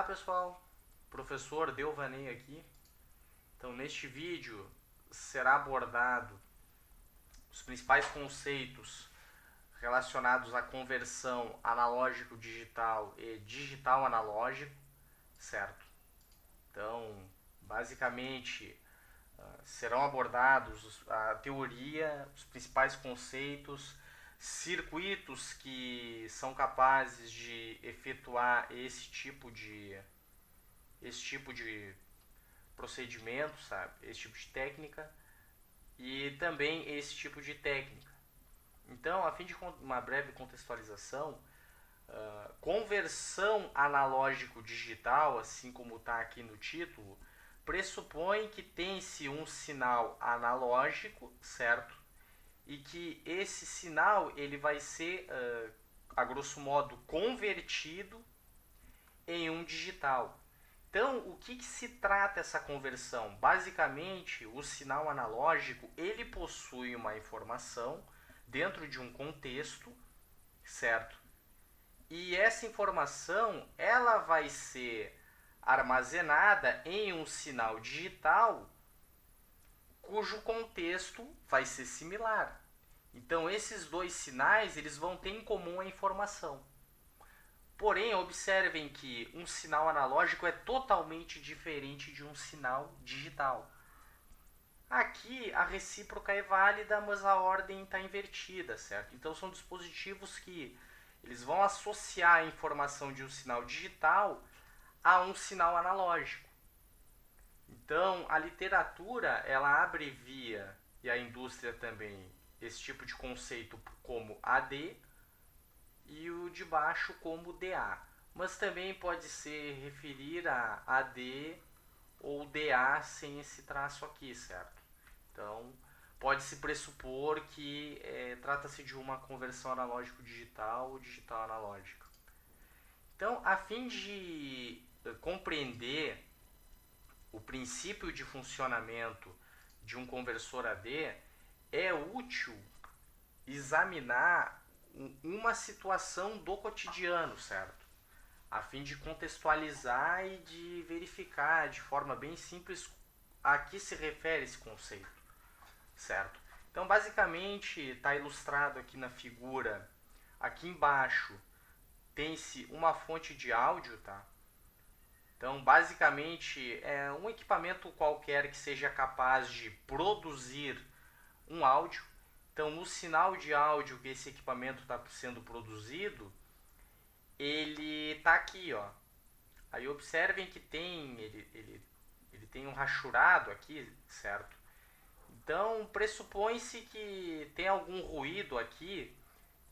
pessoal, professor Delvaney aqui. Então neste vídeo será abordado os principais conceitos relacionados à conversão analógico-digital e digital-analógico, certo? Então, basicamente, serão abordados a teoria, os principais conceitos, circuitos que são capazes de efetuar esse tipo de procedimento, sabe? Esse tipo de técnica e também esse tipo de técnica. Então, a fim de uma breve contextualização, conversão analógico-digital, assim como está aqui no título, pressupõe que tem-se um sinal analógico, certo? E que esse sinal ele vai ser, a grosso modo, convertido em um digital. Então, o que se trata essa conversão? Basicamente, o sinal analógico ele possui uma informação dentro de um contexto, certo? E essa informação ela vai ser armazenada em um sinal digital cujo contexto vai ser similar. Então, esses dois sinais eles vão ter em comum a informação. Porém, observem que um sinal analógico é totalmente diferente de um sinal digital. Aqui a recíproca é válida, mas a ordem está invertida, certo? Então são dispositivos que eles vão associar a informação de um sinal digital a um sinal analógico. Então a literatura ela abrevia, e a indústria também, esse tipo de conceito como AD e o de baixo como DA. Mas também pode se referir a AD ou DA sem esse traço aqui, certo? Então, pode-se pressupor que trata-se de uma conversão analógico-digital ou digital-analógica. Então, a fim de compreender o princípio de funcionamento de um conversor AD, é útil examinar uma situação do cotidiano, certo? A fim de contextualizar e de verificar de forma bem simples a que se refere esse conceito, certo? Então, basicamente, está ilustrado aqui na figura. Aqui embaixo tem-se uma fonte de áudio, tá? Então, basicamente, é um equipamento qualquer que seja capaz de produzir um áudio. Então, no sinal de áudio que esse equipamento está sendo produzido, ele está aqui, ó. Aí observem que ele tem um rachurado aqui, certo? Então, pressupõe-se que tem algum ruído aqui,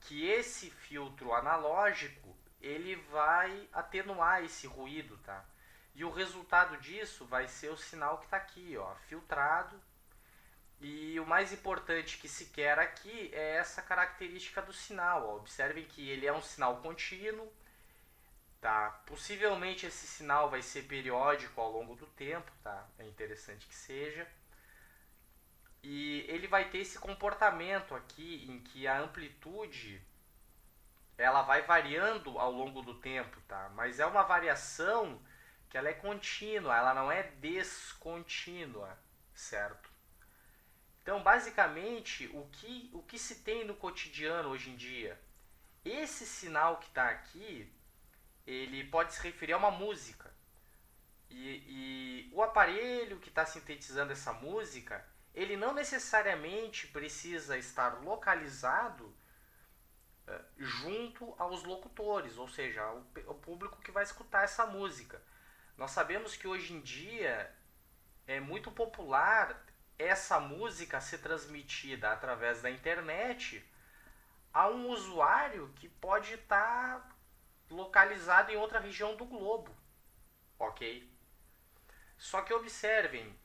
que esse filtro analógico ele vai atenuar esse ruído, tá? E o resultado disso vai ser o sinal que está aqui, ó, filtrado. E o mais importante que se quer aqui é essa característica do sinal. Ó. Observem que ele é um sinal contínuo, tá? Possivelmente esse sinal vai ser periódico ao longo do tempo, tá? É interessante que seja. E ele vai ter esse comportamento aqui em que a amplitude ela vai variando ao longo do tempo, tá? Mas é uma variação que ela é contínua, ela não é descontínua, certo? Então, basicamente, o que se tem no cotidiano hoje em dia? Esse sinal que está aqui, ele pode se referir a uma música. E o aparelho que está sintetizando essa música, ele não necessariamente precisa estar localizado junto aos locutores, ou seja, ao público que vai escutar essa música. Nós sabemos que hoje em dia é muito popular essa música ser transmitida através da internet a um usuário que pode estar localizado em outra região do globo, ok? Só que observem,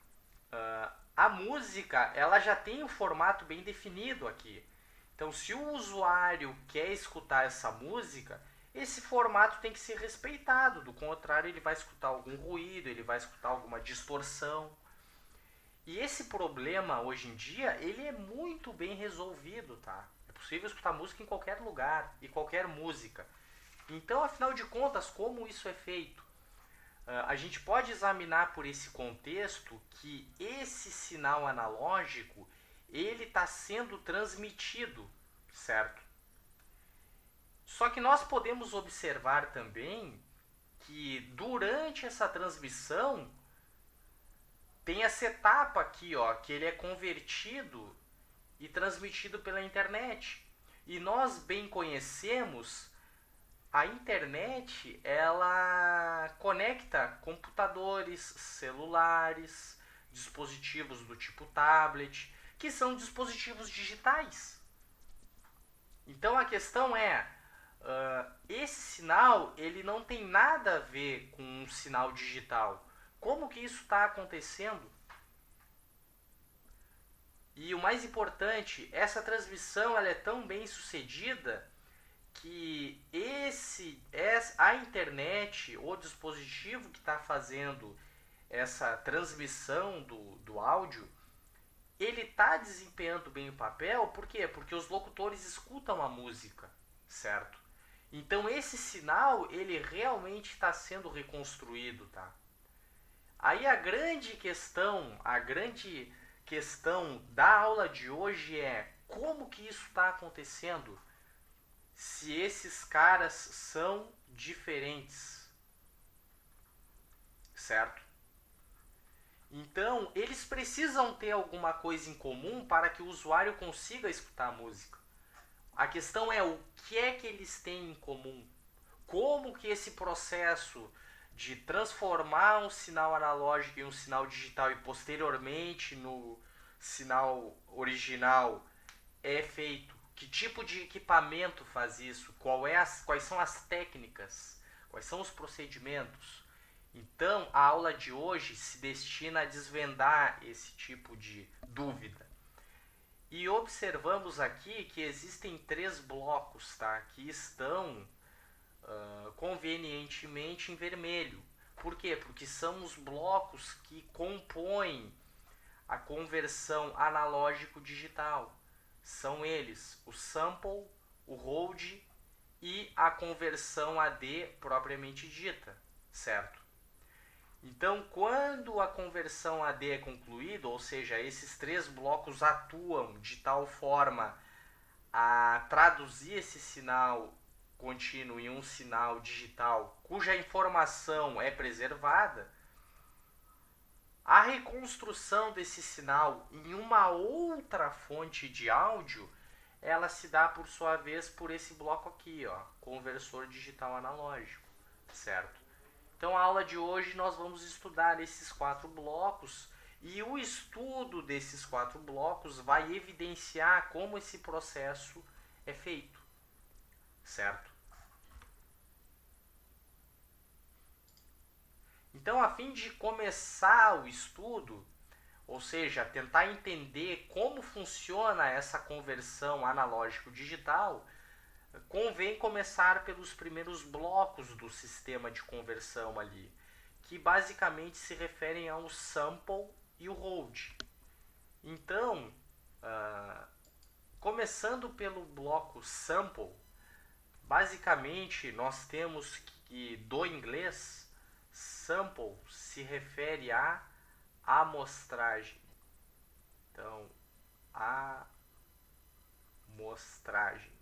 a música ela já tem um formato bem definido aqui. Então, se o usuário quer escutar essa música, esse formato tem que ser respeitado. Do contrário, ele vai escutar algum ruído, ele vai escutar alguma distorção. E esse problema, hoje em dia, ele é muito bem resolvido, tá? É possível escutar música em qualquer lugar e qualquer música. Então, afinal de contas, como isso é feito? A gente pode examinar por esse contexto que esse sinal analógico ele está sendo transmitido, certo? Só que nós podemos observar também que durante essa transmissão tem essa etapa aqui, ó, que ele é convertido e transmitido pela internet. E nós bem conhecemos a internet, ela conecta computadores, celulares, dispositivos do tipo tablet, que são dispositivos digitais. Então a questão é, esse sinal ele não tem nada a ver com um sinal digital. Como que isso está acontecendo? E o mais importante, essa transmissão ela é tão bem sucedida que a internet, o dispositivo que está fazendo essa transmissão do áudio, ele está desempenhando bem o papel, por quê? Porque os locutores escutam a música, certo? Então esse sinal, ele realmente está sendo reconstruído, tá? Aí a grande questão da aula de hoje é como que isso está acontecendo? Se esses caras são diferentes, certo? Então, eles precisam ter alguma coisa em comum para que o usuário consiga escutar a música. A questão é o que é que eles têm em comum? Como que esse processo de transformar um sinal analógico em um sinal digital e posteriormente no sinal original é feito? Que tipo de equipamento faz isso? Quais são as técnicas? Quais são os procedimentos? Então, a aula de hoje se destina a desvendar esse tipo de dúvida. E observamos aqui que existem 3 blocos, tá? Que estão convenientemente em vermelho. Por quê? Porque são os blocos que compõem a conversão analógico-digital. São eles o sample, o hold e a conversão AD propriamente dita, certo? Então, quando a conversão AD é concluída, ou seja, esses 3 blocos atuam de tal forma a traduzir esse sinal contínuo em um sinal digital cuja informação é preservada, a reconstrução desse sinal em uma outra fonte de áudio, ela se dá por sua vez por esse bloco aqui, ó, conversor digital analógico, certo? Então, a aula de hoje nós vamos estudar esses 4 blocos e o estudo desses 4 blocos vai evidenciar como esse processo é feito, certo? Então, a fim de começar o estudo, ou seja, tentar entender como funciona essa conversão analógico-digital, convém começar pelos primeiros blocos do sistema de conversão ali, que basicamente se referem ao sample e o hold. Então, começando pelo bloco sample, basicamente nós temos que do inglês sample se refere a amostragem. Então, amostragem.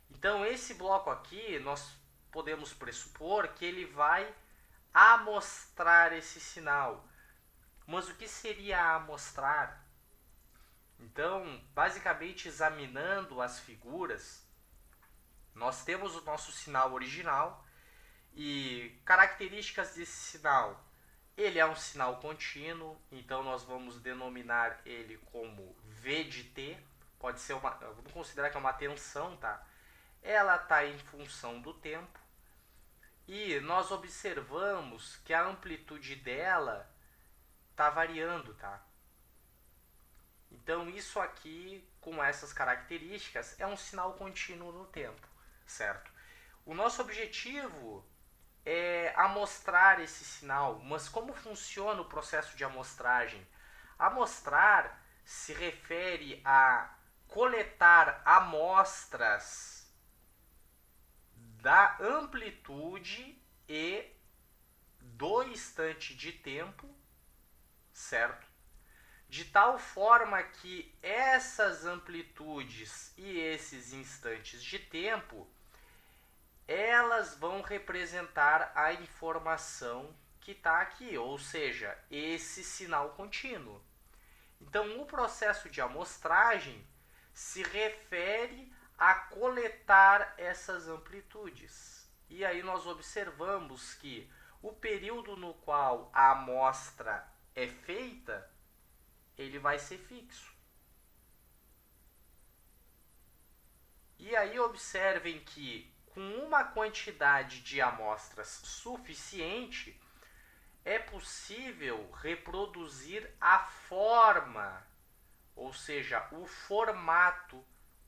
Então, esse bloco aqui, nós podemos pressupor que ele vai amostrar esse sinal. Mas o que seria amostrar? Então, basicamente, examinando as figuras, nós temos o nosso sinal original e características desse sinal. Ele é um sinal contínuo, então nós vamos denominar ele como V de T. Pode ser vamos considerar que é uma tensão, tá? Ela está em função do tempo e nós observamos que a amplitude dela está variando, tá? Então isso aqui, com essas características, é um sinal contínuo no tempo, certo? O nosso objetivo é amostrar esse sinal, mas como funciona o processo de amostragem? Amostrar se refere a coletar amostras da amplitude e do instante de tempo, certo? De tal forma que essas amplitudes e esses instantes de tempo, elas vão representar a informação que está aqui, ou seja, esse sinal contínuo. Então, o processo de amostragem se refere a coletar essas amplitudes. E aí nós observamos que o período no qual a amostra é feita, ele vai ser fixo. E aí observem que com uma quantidade de amostras suficiente, é possível reproduzir a forma, ou seja, o formato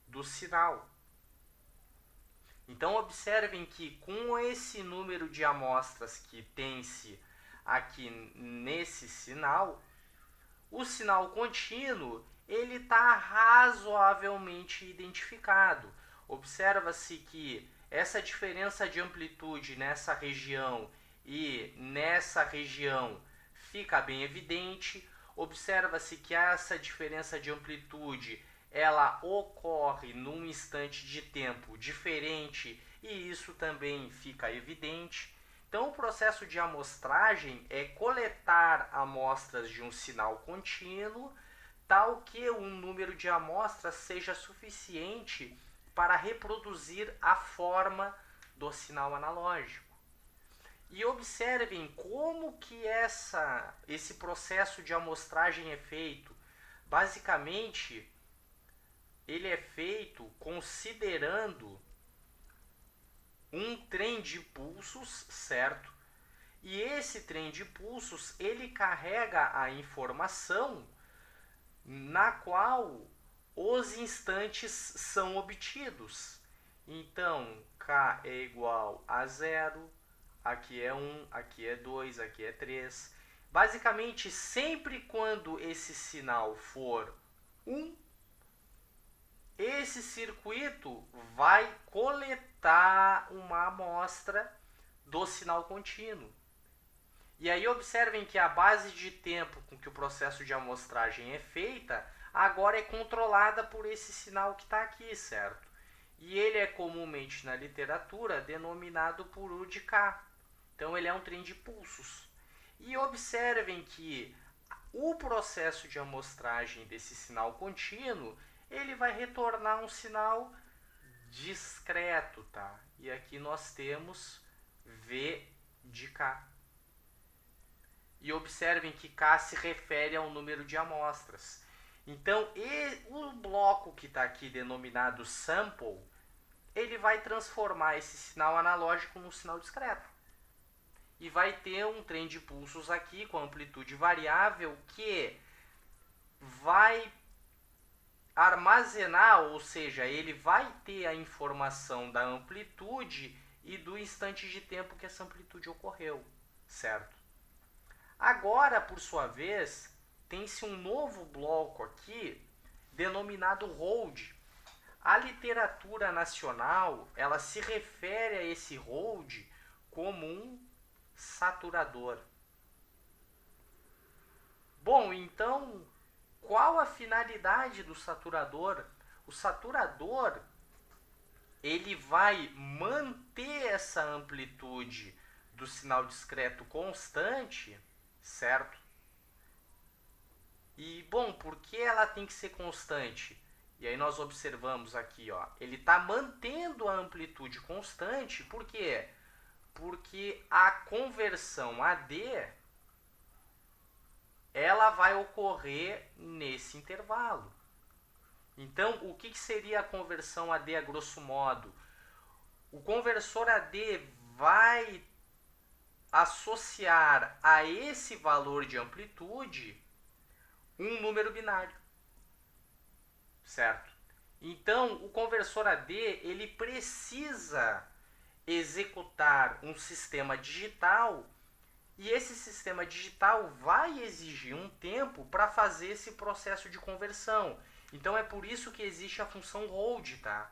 do sinal. Então observem que com esse número de amostras que tem-se aqui nesse sinal, o sinal contínuo ele está razoavelmente identificado. Observa-se que essa diferença de amplitude nessa região e nessa região fica bem evidente. Observa-se que essa diferença de amplitude ela ocorre num instante de tempo diferente e isso também fica evidente. Então, o processo de amostragem é coletar amostras de um sinal contínuo, tal que um número de amostras seja suficiente para reproduzir a forma do sinal analógico. E observem como que esse processo de amostragem é feito. Basicamente, ele é feito considerando um trem de pulsos, certo? E esse trem de pulsos, ele carrega a informação na qual os instantes são obtidos. Então, K é igual a 0, aqui é 1, aqui é 2, aqui é 3. Basicamente, sempre quando esse sinal for 1, esse circuito vai coletar uma amostra do sinal contínuo. E aí observem que a base de tempo com que o processo de amostragem é feita, agora é controlada por esse sinal que está aqui, certo? E ele é comumente na literatura denominado por U de K. Então ele é um trem de pulsos. E observem que o processo de amostragem desse sinal contínuo, ele vai retornar um sinal discreto, tá? E aqui nós temos V de K. E observem que K se refere ao número de amostras. Então, o bloco que está aqui denominado sample, ele vai transformar esse sinal analógico num sinal discreto. E vai ter um trem de pulsos aqui com amplitude variável que vai armazenar, ou seja, ele vai ter a informação da amplitude e do instante de tempo que essa amplitude ocorreu, certo? Agora, por sua vez, tem-se um novo bloco aqui denominado hold. A literatura nacional, ela se refere a esse hold como um saturador. Bom, então, qual a finalidade do saturador? O saturador, ele vai manter essa amplitude do sinal discreto constante, certo? E, bom, por que ela tem que ser constante? E aí nós observamos aqui, ó, ele está mantendo a amplitude constante, por quê? Porque a conversão AD, ela vai ocorrer nesse intervalo. Então, o que seria a conversão AD a grosso modo? O conversor AD vai associar a esse valor de amplitude um número binário, certo? Então, o conversor AD, ele precisa executar um sistema digital e esse sistema digital vai exigir um tempo para fazer esse processo de conversão. Então é por isso que existe a função hold, tá?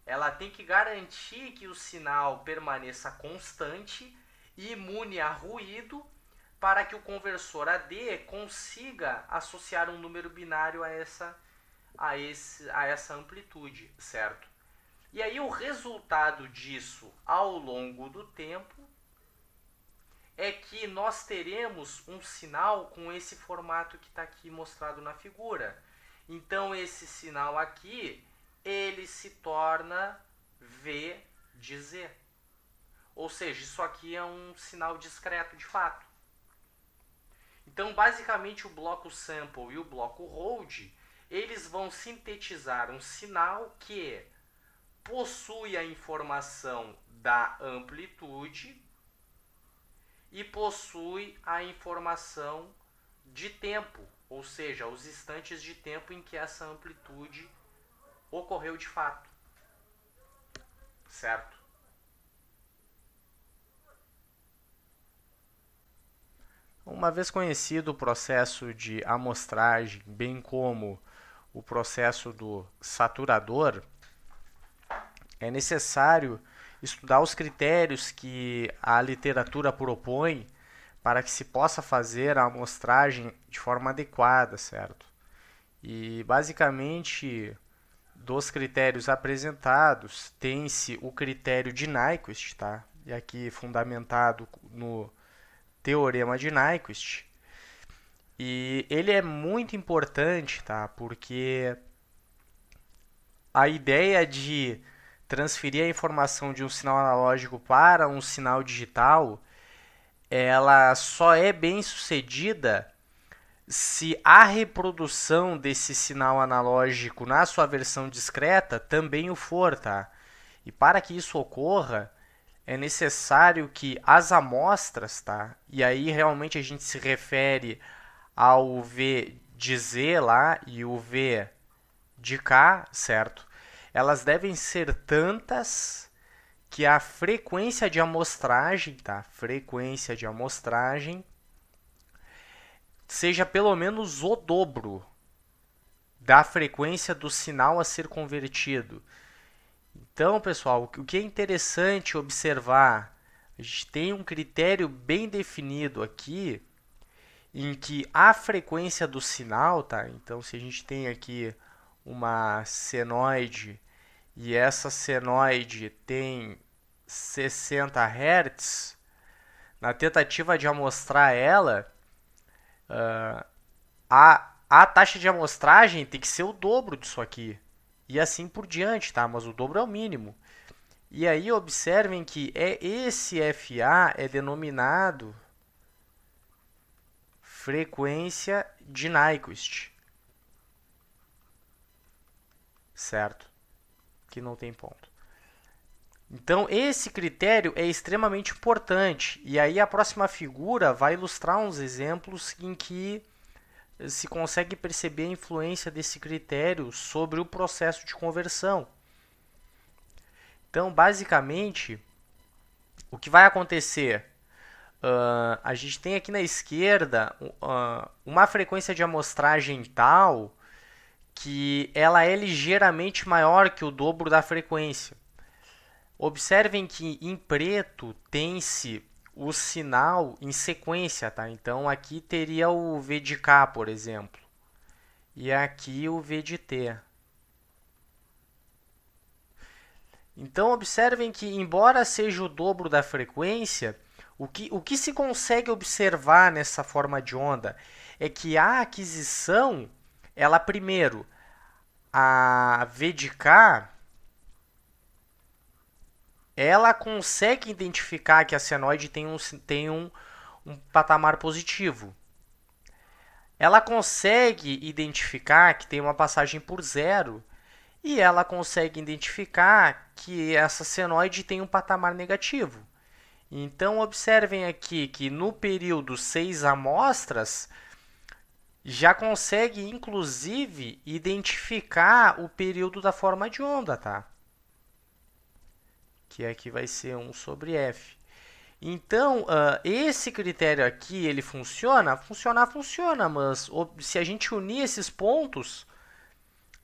ela tem que garantir que o sinal permaneça constante e imune a ruído para que o conversor AD consiga associar um número binário a essa amplitude, certo? E aí o resultado disso ao longo do tempo é que nós teremos um sinal com esse formato que está aqui mostrado na figura. Então esse sinal aqui, ele se torna V de Z. Ou seja, isso aqui é um sinal discreto de fato. Então basicamente o bloco sample e o bloco hold, eles vão sintetizar um sinal que possui a informação da amplitude e possui a informação de tempo, ou seja, os instantes de tempo em que essa amplitude ocorreu de fato, certo? Uma vez conhecido o processo de amostragem, bem como o processo do saturador, é necessário estudar os critérios que a literatura propõe para que se possa fazer a amostragem de forma adequada, certo? E basicamente, dos critérios apresentados, tem-se o critério de Nyquist, tá? E aqui fundamentado no teorema de Nyquist. E ele é muito importante, tá? Porque a ideia de transferir a informação de um sinal analógico para um sinal digital, ela só é bem sucedida se a reprodução desse sinal analógico na sua versão discreta também o for, tá? E para que isso ocorra, é necessário que as amostras, tá? E aí realmente a gente se refere ao V de Z lá e o V de K, certo? Elas devem ser tantas que a frequência de amostragem, tá? Frequência de amostragem seja pelo menos o dobro da frequência do sinal a ser convertido. Então, pessoal, o que é interessante observar, a gente tem um critério bem definido aqui, em que a frequência do sinal, tá? Então, se a gente tem aqui uma senoide e essa senoide tem 60 Hz, na tentativa de amostrar ela, a taxa de amostragem tem que ser o dobro disso aqui. E assim por diante, tá? Mas o dobro é o mínimo. E aí observem que esse FA é denominado frequência de Nyquist. Certo? Que não tem ponto. Então, esse critério é extremamente importante. E aí a próxima figura vai ilustrar uns exemplos em que se consegue perceber a influência desse critério sobre o processo de conversão. Então, basicamente, o que vai acontecer? A gente tem aqui na esquerda uma frequência de amostragem tal que ela é ligeiramente maior que o dobro da frequência. Observem que em preto tem-se o sinal em sequência, tá? Então aqui teria o V de K, por exemplo, e aqui o V de T. Então observem que, embora seja o dobro da frequência, o que se consegue observar nessa forma de onda é que a aquisição, ela primeiro, a V de K, ela consegue identificar que a senoide tem um patamar positivo. Ela consegue identificar que tem uma passagem por zero e ela consegue identificar que essa senoide tem um patamar negativo. Então, observem aqui que no período 6 amostras, já consegue, inclusive, identificar o período da forma de onda, tá? Que aqui vai ser 1 sobre f. Então, esse critério aqui, ele funciona? Funciona, mas se a gente unir esses pontos,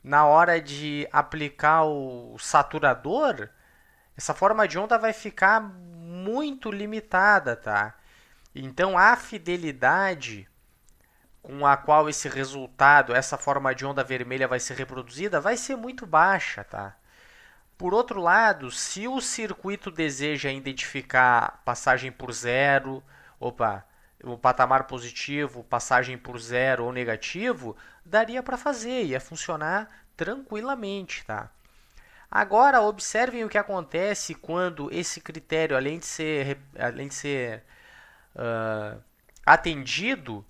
na hora de aplicar o saturador, essa forma de onda vai ficar muito limitada, tá? Então a fidelidade com a qual esse resultado, essa forma de onda vermelha vai ser reproduzida, vai ser muito baixa, tá? Por outro lado, se o circuito deseja identificar passagem por zero, o patamar positivo, passagem por zero ou negativo, daria para fazer, ia funcionar tranquilamente, tá? Agora, observem o que acontece quando esse critério, além de ser atendido,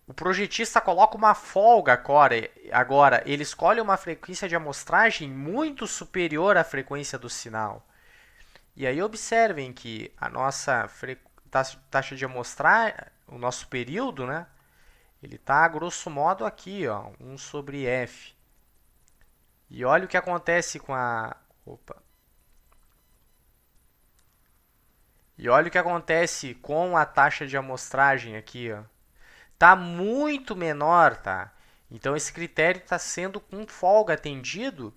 o projetista coloca uma folga agora. Ele escolhe uma frequência de amostragem muito superior à frequência do sinal. E aí observem que a nossa taxa de amostragem, o nosso período, né? Ele está, grosso modo, aqui, ó, 1 sobre f. E olha o que acontece com a... E olha o que acontece com a taxa de amostragem aqui, ó. Tá muito menor, tá? Então esse critério está sendo com folga atendido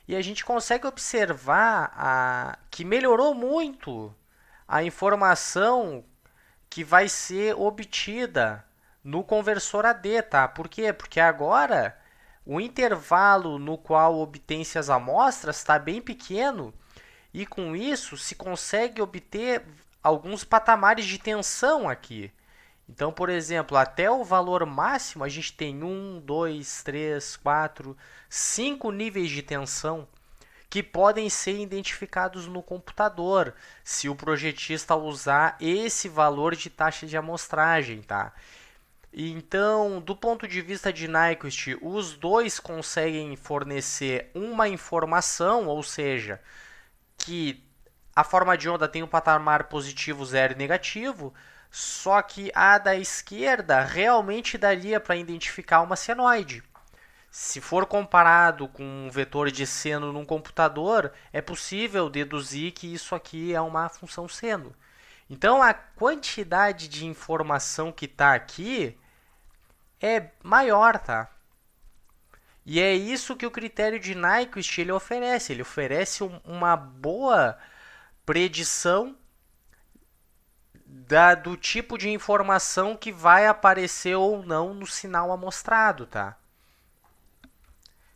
e a gente consegue observar que melhorou muito a informação que vai ser obtida no conversor AD, tá? Por quê? Porque agora o intervalo no qual obtém-se as amostras está bem pequeno e com isso se consegue obter alguns patamares de tensão aqui. Então, por exemplo, até o valor máximo a gente tem 1, 2, 3, 4, 5 níveis de tensão que podem ser identificados no computador se o projetista usar esse valor de taxa de amostragem, tá? Então, do ponto de vista de Nyquist, os dois conseguem fornecer uma informação, ou seja, que a forma de onda tem um patamar positivo, zero e negativo, só que a da esquerda realmente daria para identificar uma senoide. Se for comparado com um vetor de seno num computador, é possível deduzir que isso aqui é uma função seno. Então a quantidade de informação que está aqui é maior, tá? E é isso que o critério de Nyquist ele oferece. Ele oferece uma boa predição do tipo de informação que vai aparecer ou não no sinal amostrado, tá?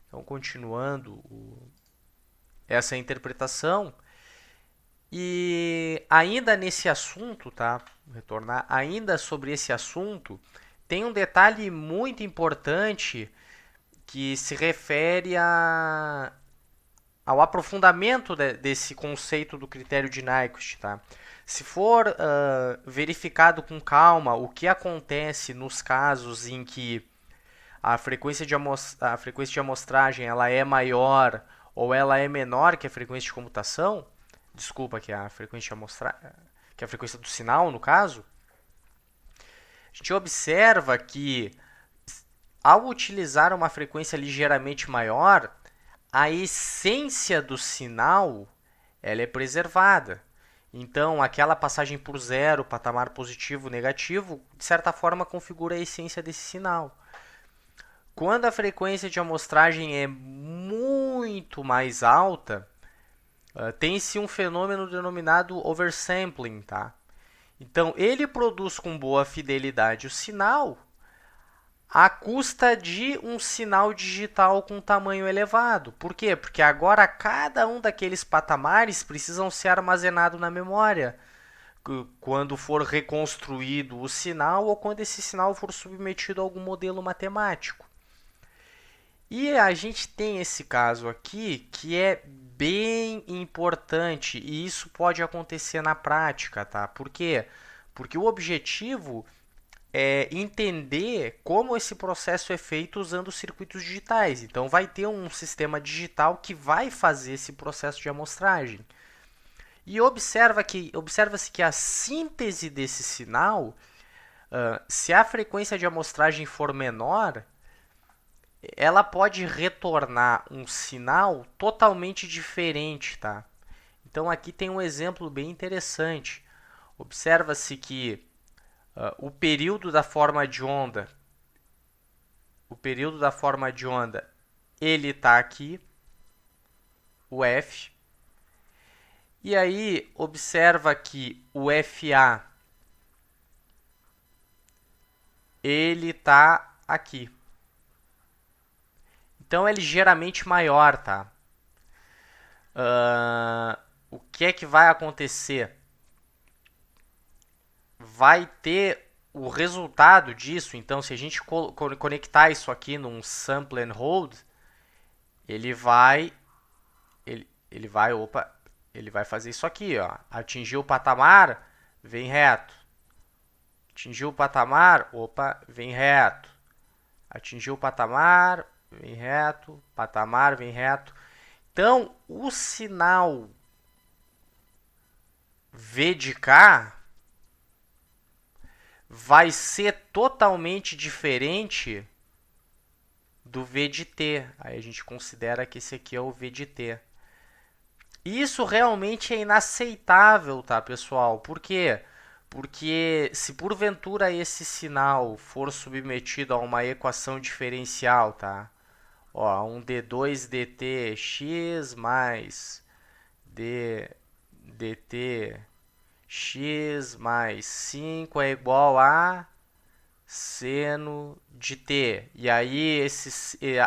Então, continuando essa interpretação. E ainda nesse assunto, tá? Vou retornar. Ainda sobre esse assunto, tem um detalhe muito importante que se refere ao aprofundamento desse conceito do critério de Nyquist, tá? Se for verificado com calma o que acontece nos casos em que a frequência de amostragem ela é maior ou ela é menor que a frequência de comutação, desculpa, que a frequência de que a frequência do sinal, no caso, a gente observa que ao utilizar uma frequência ligeiramente maior, a essência do sinal ela é preservada. Então, aquela passagem por zero, patamar positivo, negativo, de certa forma configura a essência desse sinal. Quando a frequência de amostragem é muito mais alta, tem-se um fenômeno denominado oversampling, tá? Então, ele produz com boa fidelidade o sinal à custa de um sinal digital com tamanho elevado. Por quê? Porque agora cada um daqueles patamares precisam ser armazenado na memória quando for reconstruído o sinal ou quando esse sinal for submetido a algum modelo matemático. E a gente tem esse caso aqui que é bem importante e isso pode acontecer na prática, tá? Por quê? Porque o objetivo é entender como esse processo é feito usando circuitos digitais. Então, vai ter um sistema digital que vai fazer esse processo de amostragem. E observa-se que a síntese desse sinal, se a frequência de amostragem for menor, ela pode retornar um sinal totalmente diferente, tá? Então, aqui tem um exemplo bem interessante. Observa-se que o período da forma de onda ele está aqui, o F. E aí, observa que o FA, ele está aqui. Então, é ligeiramente maior, tá? O que é que vai acontecer? Vai ter o resultado disso. Então, se a gente conectar isso aqui num sample and hold, ele vai fazer isso aqui, ó. Atingiu o patamar, vem reto. Atingiu o patamar, opa, vem reto. Atingiu o patamar, vem reto. Patamar, vem reto. Então, o sinal V de K vai ser totalmente diferente do V de T. Aí a gente considera que esse aqui é o V de T. Isso realmente é inaceitável, tá, pessoal? Por quê? Porque se porventura esse sinal for submetido a uma equação diferencial, tá? Ó, um d2 dt x mais dt x mais 5 é igual a seno de t. E aí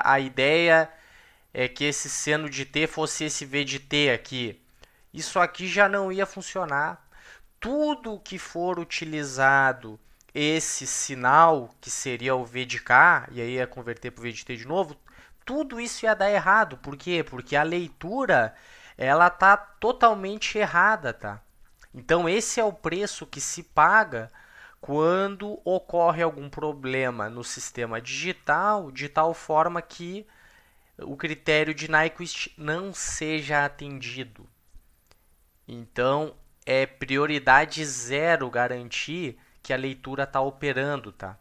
a ideia é que esse seno de t fosse esse v de t aqui. Isso aqui já não ia funcionar. Tudo que for utilizado esse sinal, que seria o v de k, e aí ia converter para o v de t de novo, tudo isso ia dar errado. Por quê? Porque a leitura ela tá totalmente errada, tá? Então esse é o preço que se paga quando ocorre algum problema no sistema digital, de tal forma que o critério de Nyquist não seja atendido. Então, é prioridade zero garantir que a leitura está operando, tá?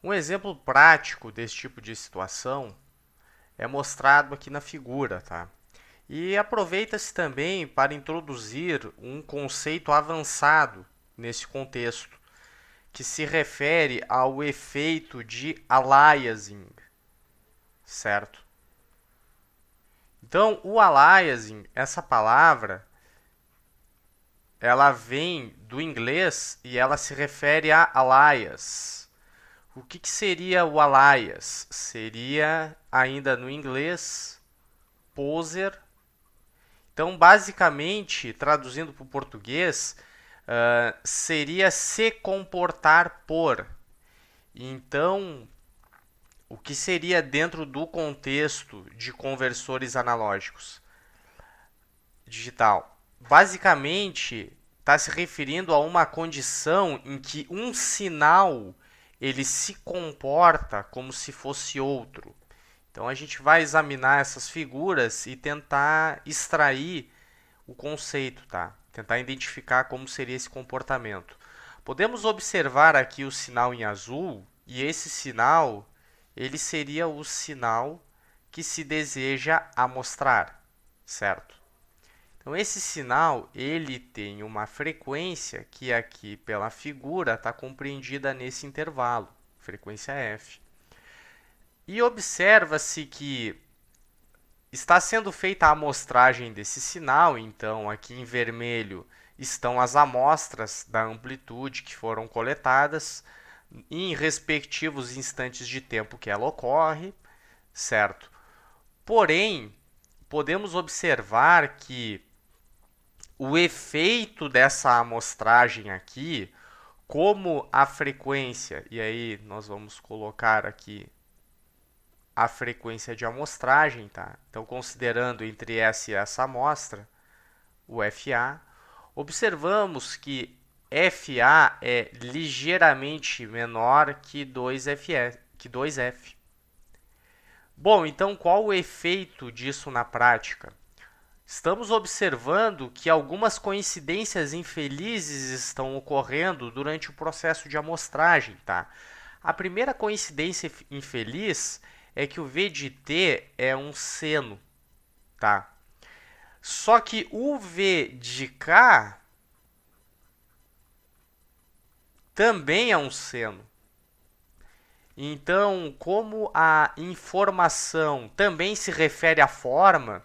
Um exemplo prático desse tipo de situação é mostrado aqui na figura, tá? E aproveita-se também para introduzir um conceito avançado nesse contexto, que se refere ao efeito de aliasing, certo? Então, o aliasing, essa palavra, ela vem do inglês e ela se refere a alias. O que seria o alias? Seria, ainda no inglês, poser. Então, basicamente, traduzindo para o português, seria se comportar por. Então, o que seria dentro do contexto de conversores analógicos digital? Basicamente, está se referindo a uma condição em que um sinal ele se comporta como se fosse outro. Então a gente vai examinar essas figuras e tentar extrair o conceito, tá? Tentar identificar como seria esse comportamento. Podemos observar aqui o sinal em azul, e esse sinal ele seria o sinal que se deseja amostrar, certo? Então esse sinal ele tem uma frequência que aqui pela figura está compreendida nesse intervalo, frequência f. E observa-se que está sendo feita a amostragem desse sinal, então aqui em vermelho estão as amostras da amplitude que foram coletadas em respectivos instantes de tempo que ela ocorre, certo? Porém, podemos observar que o efeito dessa amostragem aqui, como a frequência, e aí nós vamos colocar aqui a frequência de amostragem, tá? Então, considerando entre essa e essa amostra, o FA, observamos que FA é ligeiramente menor que 2F. Bom, então qual o efeito disso na prática? Estamos observando que algumas coincidências infelizes estão ocorrendo durante o processo de amostragem, tá? A primeira coincidência infeliz é que o V de t é um seno, tá? Só que o V de k também é um seno. Então, como a informação também se refere à forma,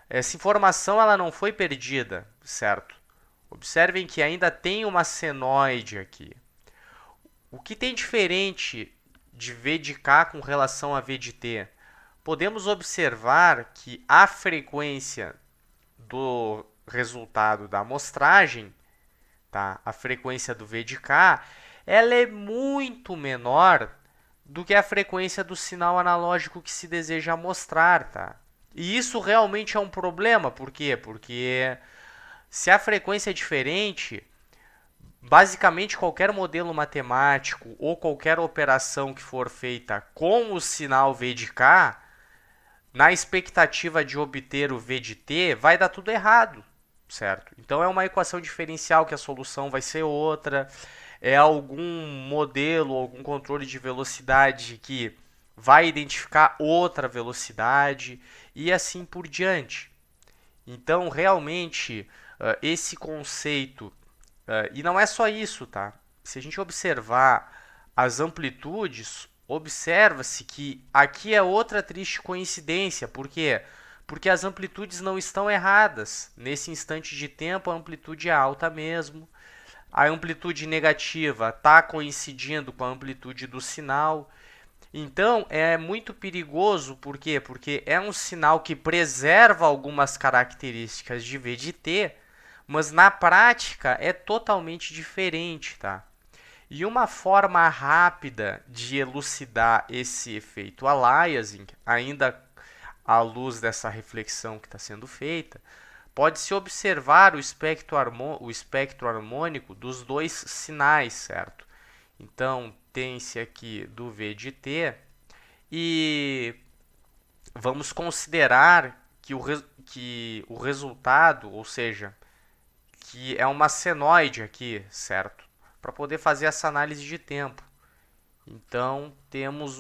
essa informação ela não foi perdida, certo? Observem que ainda tem uma senoide aqui. O que tem diferente de V de K com relação a V de T? Podemos observar que a frequência do resultado da amostragem, tá? A frequência do V de K, ela é muito menor do que a frequência do sinal analógico que se deseja mostrar, tá? E isso realmente é um problema, por quê? Porque se a frequência é diferente, basicamente qualquer modelo matemático ou qualquer operação que for feita com o sinal V de K, na expectativa de obter o V de T, vai dar tudo errado, certo? Então é uma equação diferencial que a solução vai ser outra, é algum modelo, algum controle de velocidade que vai identificar outra velocidade e assim por diante. Então, realmente, esse conceito, e não é só isso, tá? Se a gente observar as amplitudes, observa-se que aqui é outra triste coincidência. Por quê? Porque as amplitudes não estão erradas. Nesse instante de tempo, a amplitude é alta mesmo. A amplitude negativa está coincidindo com a amplitude do sinal. Então, é muito perigoso, por quê? Porque é um sinal que preserva algumas características de V de T, mas na prática é totalmente diferente, tá? E uma forma rápida de elucidar esse efeito aliasing, ainda à luz dessa reflexão que está sendo feita, pode-se observar o espectro harmônico dos dois sinais, certo? Então, tem-se aqui do V de T e vamos considerar que o resultado, ou seja, que é uma senoide aqui, certo? Para poder fazer essa análise de tempo. Então, temos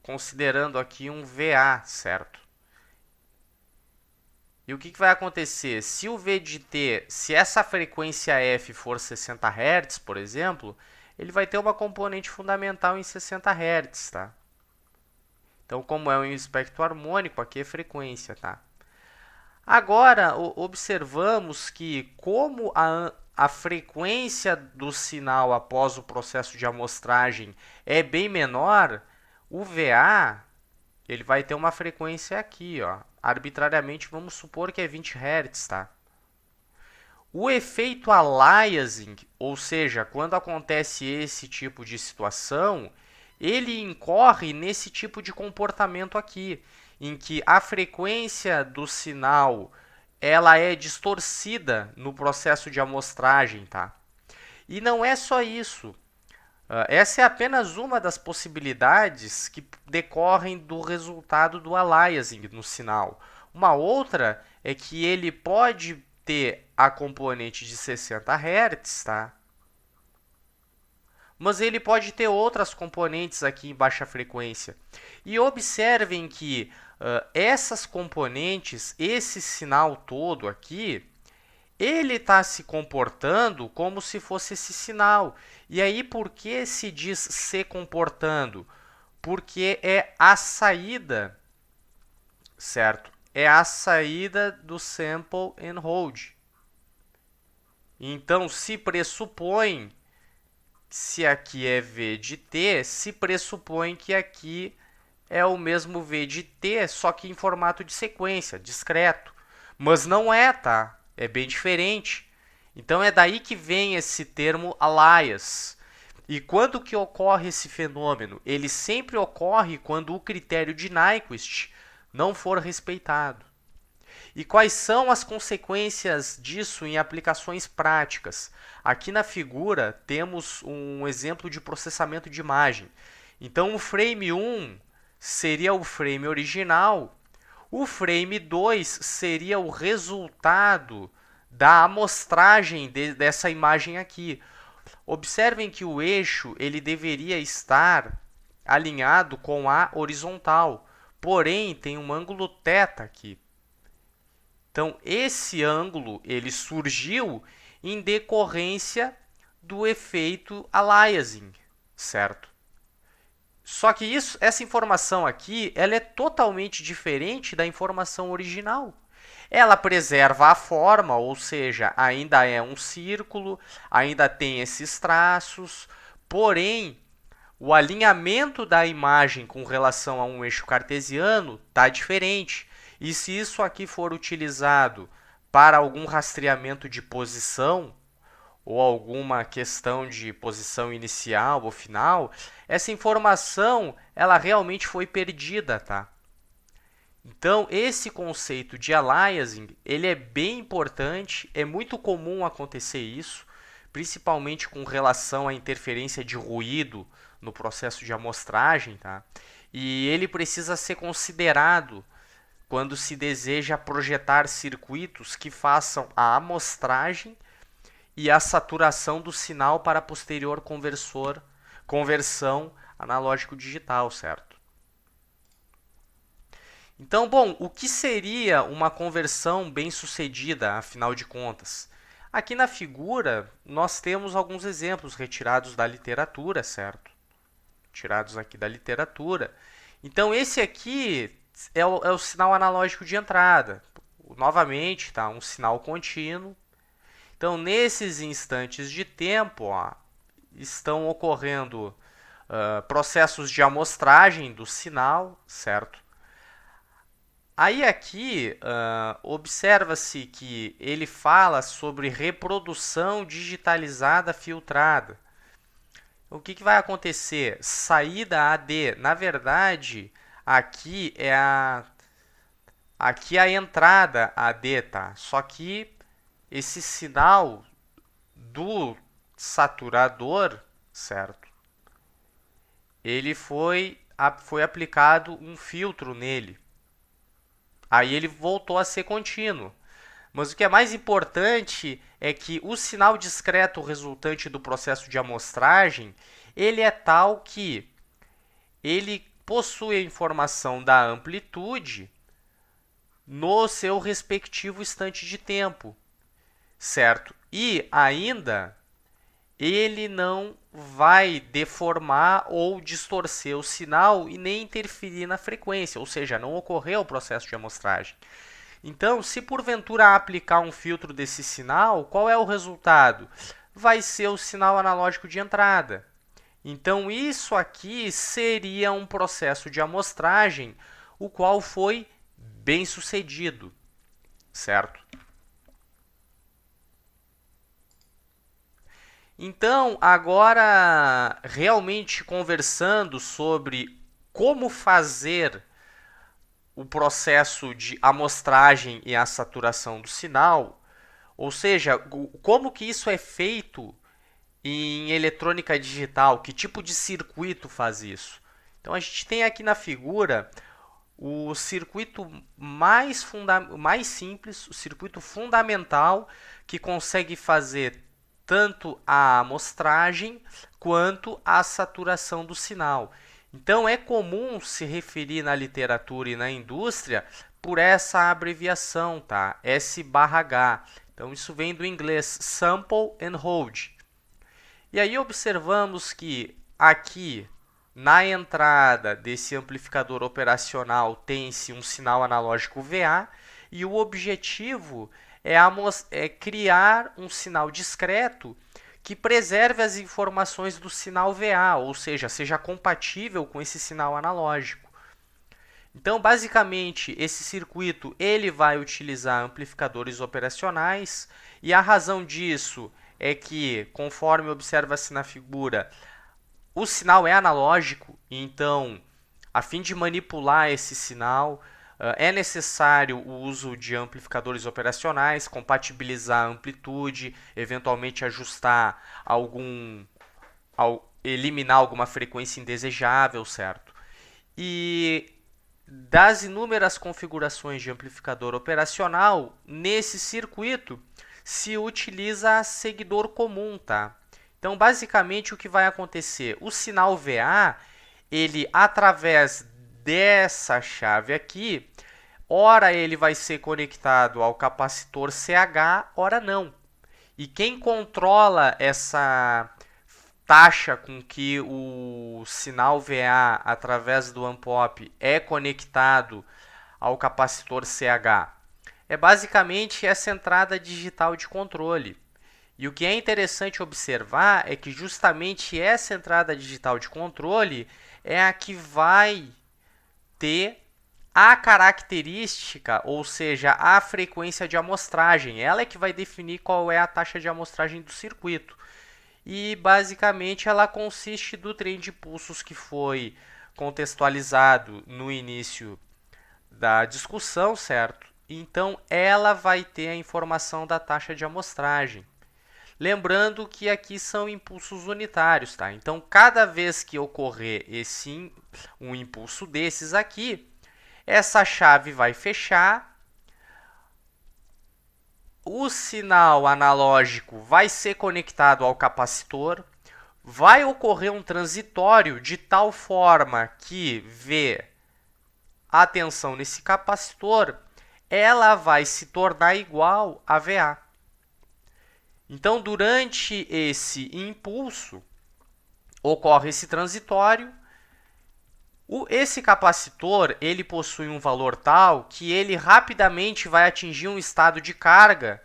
considerando aqui um VA, certo? E o que vai acontecer? Se o V de T, se essa frequência F for 60 Hz, por exemplo, ele vai ter uma componente fundamental em 60 Hz, tá? Então, como é um espectro harmônico, aqui é frequência, tá? Agora, observamos que como a frequência do sinal após o processo de amostragem é bem menor, o VA ele vai ter uma frequência aqui, ó. Arbitrariamente, vamos supor que é 20 Hz, tá? O efeito aliasing, ou seja, quando acontece esse tipo de situação, ele incorre nesse tipo de comportamento aqui, em que a frequência do sinal ela é distorcida no processo de amostragem, tá? E não é só isso. Essa é apenas uma das possibilidades que decorrem do resultado do aliasing no sinal. Uma outra é que ele pode ter a componente de 60 Hz, tá? Mas ele pode ter outras componentes aqui em baixa frequência. E observem que essas componentes, esse sinal todo aqui, ele está se comportando como se fosse esse sinal. E aí, por que se diz se comportando? Porque é a saída, certo? É a saída do sample and hold. Então, se pressupõe, se aqui é V de T, se pressupõe que aqui é o mesmo V de T, só que em formato de sequência, discreto. Mas não é, tá? É bem diferente. Então é daí que vem esse termo alias. E quando que ocorre esse fenômeno? Ele sempre ocorre quando o critério de Nyquist não for respeitado. E quais são as consequências disso em aplicações práticas? Aqui na figura temos um exemplo de processamento de imagem. Então o frame 1 seria o frame original, o frame 2 seria o resultado da amostragem dessa imagem aqui. Observem que o eixo ele deveria estar alinhado com a horizontal, porém tem um ângulo θ aqui. Então esse ângulo ele surgiu em decorrência do efeito aliasing, certo? Só que essa informação aqui, ela é totalmente diferente da informação original. Ela preserva a forma, ou seja, ainda é um círculo, ainda tem esses traços, porém, o alinhamento da imagem com relação a um eixo cartesiano está diferente. E se isso aqui for utilizado para algum rastreamento de posição, ou alguma questão de posição inicial ou final, essa informação ela realmente foi perdida, tá? Então, esse conceito de aliasing, ele é bem importante, é muito comum acontecer isso, principalmente com relação à interferência de ruído no processo de amostragem, tá? E ele precisa ser considerado quando se deseja projetar circuitos que façam a amostragem e a saturação do sinal para a posterior conversão analógico-digital, certo? Então, bom, o que seria uma conversão bem-sucedida, afinal de contas? Aqui na figura, nós temos alguns exemplos retirados da literatura, certo? Tirados aqui da literatura. Então, esse aqui é o sinal analógico de entrada. Novamente, tá? Um sinal contínuo. Então, nesses instantes de tempo, ó, estão ocorrendo processos de amostragem do sinal, certo? Aí aqui, observa-se que ele fala sobre reprodução digitalizada filtrada. O que vai acontecer? Saída AD. Na verdade, aqui é a entrada AD, tá? Só que esse sinal do saturador, certo? Ele foi aplicado um filtro nele. Aí ele voltou a ser contínuo. Mas o que é mais importante é que o sinal discreto resultante do processo de amostragem, ele é tal que ele possui a informação da amplitude no seu respectivo instante de tempo, certo? E ainda ele não vai deformar ou distorcer o sinal e nem interferir na frequência, ou seja, não ocorreu o processo de amostragem. Então, se porventura aplicar um filtro desse sinal, qual é o resultado? Vai ser o sinal analógico de entrada. Então, isso aqui seria um processo de amostragem, o qual foi bem sucedido, certo? Então, agora, realmente conversando sobre como fazer o processo de amostragem e a saturação do sinal, ou seja, como que isso é feito em eletrônica digital, que tipo de circuito faz isso? Então, a gente tem aqui na figura o circuito mais simples, o circuito fundamental, que consegue fazer tanto a amostragem quanto a saturação do sinal. Então, é comum se referir na literatura e na indústria por essa abreviação, tá? S/H. Então, isso vem do inglês Sample and Hold. E aí observamos que aqui na entrada desse amplificador operacional tem-se um sinal analógico VA e o objetivo é criar um sinal discreto que preserve as informações do sinal VA, ou seja compatível com esse sinal analógico. Então, basicamente, esse circuito ele vai utilizar amplificadores operacionais e a razão disso é que, conforme observa-se na figura, o sinal é analógico, então, a fim de manipular esse sinal, é necessário o uso de amplificadores operacionais, compatibilizar a amplitude, eventualmente ajustar eliminar alguma frequência indesejável, certo? E das inúmeras configurações de amplificador operacional, nesse circuito se utiliza seguidor comum, tá? Então, basicamente, o que vai acontecer? O sinal VA, ele, através dessa chave aqui, ora ele vai ser conectado ao capacitor CH, ora não. E quem controla essa taxa com que o sinal VA através do AMPOP é conectado ao capacitor CH? É basicamente essa entrada digital de controle. E o que é interessante observar é que justamente essa entrada digital de controle é a que vai ter a característica, ou seja, a frequência de amostragem. Ela é que vai definir qual é a taxa de amostragem do circuito. E basicamente ela consiste do trem de pulsos que foi contextualizado no início da discussão, certo? Então ela vai ter a informação da taxa de amostragem. Lembrando que aqui são impulsos unitários, tá? Então cada vez que ocorrer um impulso desses aqui, essa chave vai fechar, o sinal analógico vai ser conectado ao capacitor, vai ocorrer um transitório de tal forma que V, a tensão nesse capacitor, ela vai se tornar igual a VA. Então, durante esse impulso, ocorre esse transitório. Esse capacitor ele possui um valor tal que ele rapidamente vai atingir um estado de carga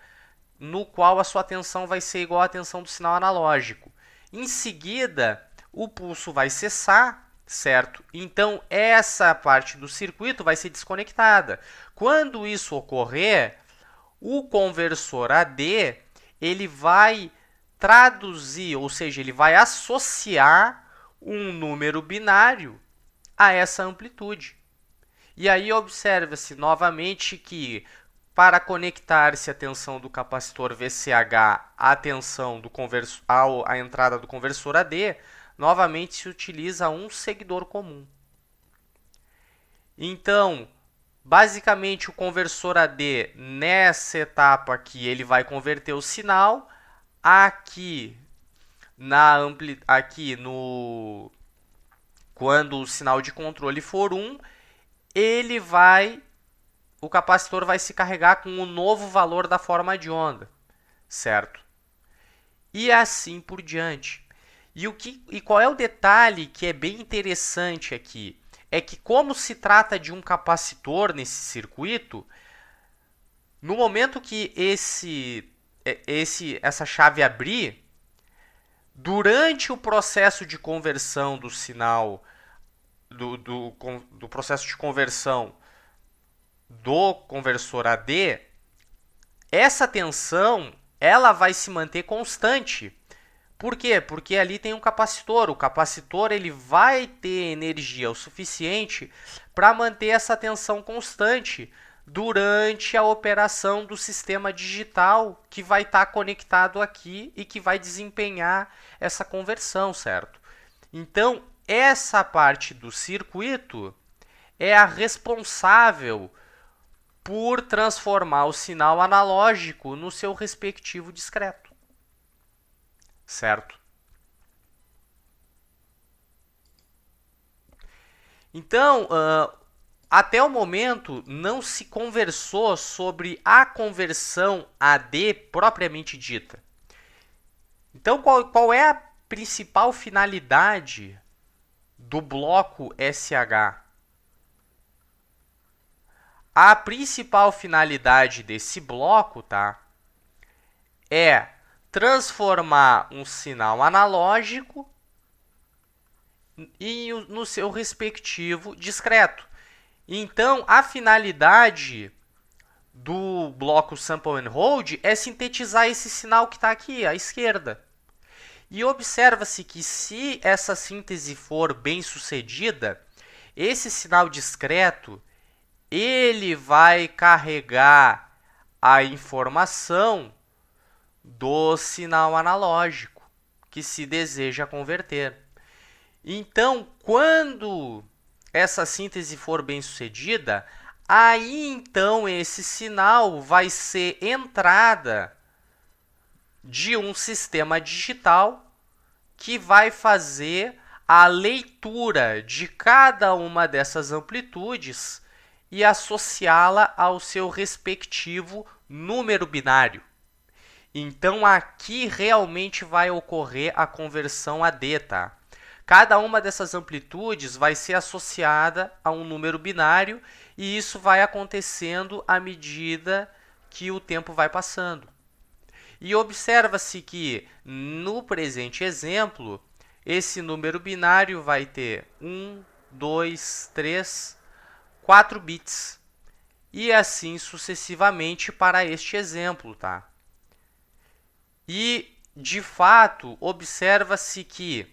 no qual a sua tensão vai ser igual à tensão do sinal analógico. Em seguida, o pulso vai cessar, certo? Então, essa parte do circuito vai ser desconectada. Quando isso ocorrer, o conversor AD ele vai traduzir, ou seja, ele vai associar um número binário a essa amplitude. E aí observa-se novamente que para conectar-se a tensão do capacitor VCH à tensão do à entrada do conversor AD, novamente se utiliza um seguidor comum. Então, basicamente o conversor AD nessa etapa aqui, ele vai converter o sinal aqui quando o sinal de controle for 1, o capacitor vai se carregar com o novo valor da forma de onda, certo? E assim por diante. E qual é o detalhe que é bem interessante aqui? É que como se trata de um capacitor nesse circuito, no momento que essa chave abrir, durante o processo de conversão do sinal, do processo de conversão do conversor AD, essa tensão ela vai se manter constante. Por quê? Porque ali tem um capacitor. O capacitor ele vai ter energia o suficiente para manter essa tensão constante durante a operação do sistema digital que vai estar conectado aqui e que vai desempenhar essa conversão, certo? Então, essa parte do circuito é a responsável por transformar o sinal analógico no seu respectivo discreto, certo? Então, até o momento, não se conversou sobre a conversão AD propriamente dita. Então, qual é a principal finalidade do bloco SH? A principal finalidade desse bloco, tá, é transformar um sinal analógico no seu respectivo discreto. Então, a finalidade do bloco Sample and Hold é sintetizar esse sinal que está aqui à esquerda. E observa-se que se essa síntese for bem sucedida, esse sinal discreto ele vai carregar a informação do sinal analógico que se deseja converter. Então, quando essa síntese for bem sucedida, aí então esse sinal vai ser entrada de um sistema digital que vai fazer a leitura de cada uma dessas amplitudes e associá-la ao seu respectivo número binário. Então aqui realmente vai ocorrer a conversão AD, tá? Cada uma dessas amplitudes vai ser associada a um número binário e isso vai acontecendo à medida que o tempo vai passando. E observa-se que no presente exemplo, esse número binário vai ter 1, 2, 3, 4 bits. E assim sucessivamente para este exemplo, tá? E, de fato, observa-se que,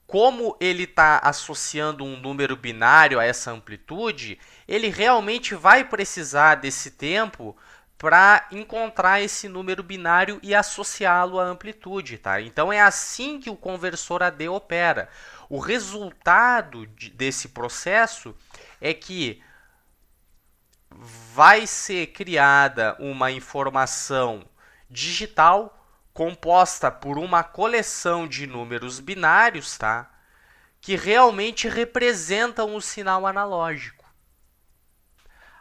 como ele está associando um número binário a essa amplitude, ele realmente vai precisar desse tempo para encontrar esse número binário e associá-lo à amplitude, tá? Então é assim que o conversor AD opera. O resultado desse processo é que vai ser criada uma informação digital composta por uma coleção de números binários, tá? Que realmente representam o sinal analógico.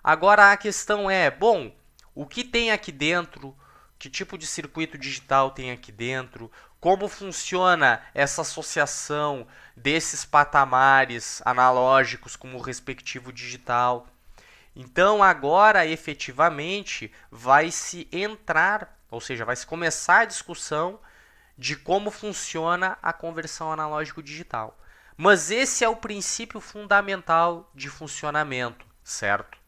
Agora a questão é, bom, o que tem aqui dentro? Que tipo de circuito digital tem aqui dentro? Como funciona essa associação desses patamares analógicos com o respectivo digital? Então, agora, efetivamente, vai se entrar, ou seja, vai se começar a discussão de como funciona a conversão analógico-digital. Mas esse é o princípio fundamental de funcionamento, certo?